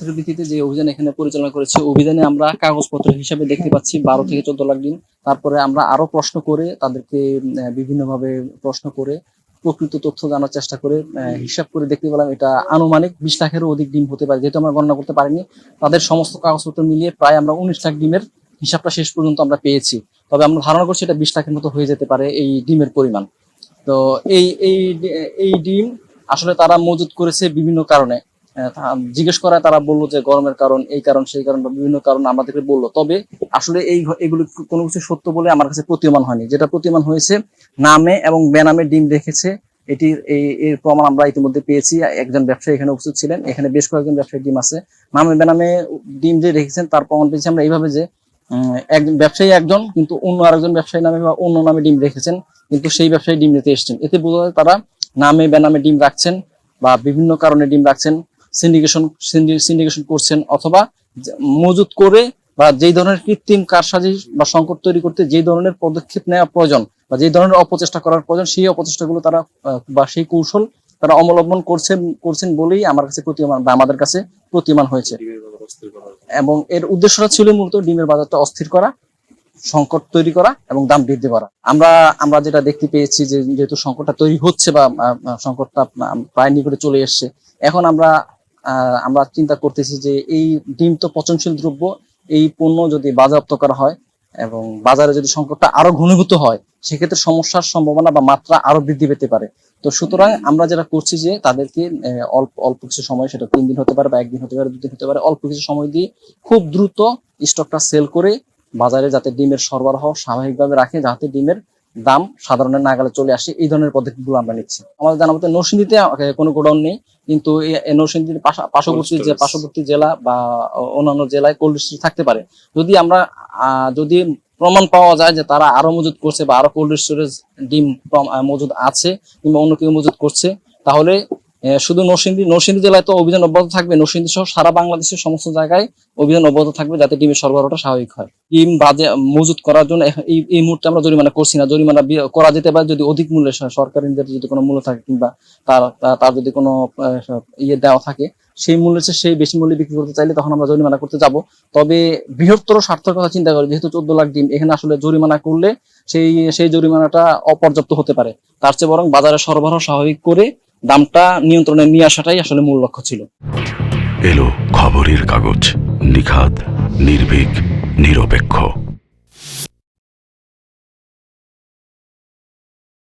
তথ্যের ভিত্তিতে যে অভিযান এখানে পরিচালনা করেছে, অভিযানে আমরা কাগজপত্র হিসাবে দেখতে পাচ্ছি 12 থেকে 14 লাখ ডিম। তারপরে আমরা আরো প্রশ্ন করে তাদেরকে বিভিন্নভাবে প্রশ্ন করে প্রকৃত তথ্য জানার চেষ্টা করে হিসাব করে দেখতে পেলাম এটা আনুমানিক 20 লাখেরও অধিক ডিম হতে পারে, যেহেতু আমরা গণনা করতে পারিনি। তাদের সমস্ত কাগজপত্র মিলিয়ে প্রায় আমরা 19 লাখ ডিমের হিসাবটা শেষ পর্যন্ত আমরা পেয়েছি। তবে আমরা ধারণা করছি এটা 20 লাখের মতো হয়ে যেতে পারে এই ডিমের পরিমাণ। তো এই এই এই ডিম আসলে তারা মজুত করেছে বিভিন্ন কারণে। জিজ্ঞেস করায় তারা বললো যে গরমের কারণ, এই কারণ, সেই কারণ, বা বিভিন্ন কারণ আমাদেরকে বললো। তবে আসলে এগুলো কোনো কিছু সত্য বলে আমার কাছে প্রতীয়মান হয়নি। যেটা প্রতীয়মান হয়েছে, নামে এবং বেনামে ডিম রেখেছে, এটির এর প্রমাণ আমরা ইতিমধ্যে পেয়েছি। একজন ব্যবসায়ী এখানে উপস্থিত ছিলেন, এখানে বেশ কয়েকজন ব্যবসায়ী ডিম আছে। নামে বেনামে ডিম যে রেখেছেন তার প্রমাণ পেয়েছি আমরা এইভাবে যে একজন ব্যবসায়ী একজন, কিন্তু অন্য আরেকজন ব্যবসায়ী নামে বা অন্য নামে ডিম রেখেছেন, কিন্তু সেই ব্যবসায়ী ডিম নিতে এসেছেন। এতে বোঝা যায় তারা নামে বেনামে ডিম রাখছেন বা বিভিন্ন কারণে ডিম রাখছেন, সিন্ডিকেশন করছেন, অথবা মজুত করে বা যেই ধরনের কৃত্রিম কারসাজি বা সংকট তৈরি করতে যে ধরনের পদক্ষেপ নেওয়া প্রয়োজন বা যে ধরনের অপচেষ্টা করার প্রয়োজন, সেই অপচেষ্টাগুলো তারা বা সেই কৌশল তারা অবলম্বন করছেন বলেই আমার কাছে প্রতীয়মান বা আমাদের কাছে প্রতীয়মান হয়েছে। এবং এর উদ্দেশ্যটা ছিল মূলত ডিমের বাজারটা অস্থির করা, সংকট তৈরি করা এবং দাম বৃদ্ধি করা। আমরা যেটা দেখতে পেয়েছি যে যেহেতু সংকটটা তৈরি হচ্ছে বা সংকটটা প্রায় নিকটে চলে এসছে, এখন আমরা চিন্তা করতেছি যে এই ডিম তো পচনশীল দ্রব্য, এই পণ্য যদি বাজেয়াপ্ত করা হয় এবং বাজারে যদি সংকটটা আরো ঘনীভূত হয়, সেক্ষেত্রে সমস্যার সম্ভাবনা বা মাত্রা আরো বৃদ্ধি পেতে পারে। তো সুতরাং আমরা যেটা করছি যে তাদেরকে অল্প কিছু সময়, সেটা 3 দিন হতে পারে বা 1 দিন হতে পারে, 2 দিন হতে পারে, অল্প কিছু সময় দিয়ে খুব দ্রুত স্টকটা সেল করে বাজারে যাতে ডিমের সরবরাহ স্বাভাবিকভাবে রাখে, যাতে ডিমের দাম সাধারণের নাগালে চলে আসে, এই ধরনের পদক্ষেপগুলো আমরা নিচ্ছি। আমাদের জানা মতে নরসিংদীতে কোনো গোডাউন নেই, কিন্তু নরসিংদীর পার্শ্ববর্তী জেলা বা অন্যান্য জেলায় কোল্ড স্টোরেজ থাকতে পারে। যদি প্রমাণ পাওয়া যায় যে তারা আরো মজুত করছে বা আরো কোল্ড স্টোরেজ ডিম মজুদ আছে কিংবা অন্য কেউ মজুত করছে, তাহলে শুধু নরসিংদী জেলায় তো অভিযান অব্যাহত থাকবে, নরসিংদী সহ সারা বাংলাদেশের সমস্ত জায়গায় অভিযান অব্যাহত থাকবে যাতে ডিমের সরবরাহটা স্বাভাবিক হয়। ডিম মজুত করার জন্য এই মুহূর্তে আমরা জরিমানা করছি না। জরিমানা করা যেতে পারে যদি অধিক মূল্যে, সরকারি যদি কোনো মূল্য থাকে কিংবা তার যদি কোনো দেওয়া থাকে, সেই মূল্যের চেয়ে সেই বেশি মূল্যে বিক্রি করতে চাইলে তখন আমরা জরিমানা করতে যাব। তবে বৃহত্তর স্বার্থের কথা চিন্তা করি, যেহেতু 14 লাখ ডিম, এখানে আসলে জরিমানা করলে সেই জরিমানাটা অপর্যাপ্ত হতে পারে। তার চেয়ে বরং বাজারে সরবরাহ স্বাভাবিক করে দামটা নিয়ন্ত্রণে নিয়ে আসাটাই আসলে মূল লক্ষ্য ছিল। এলো খবরের কাগজ, নিখাত, নির্ভীক, নিরপেক্ষ।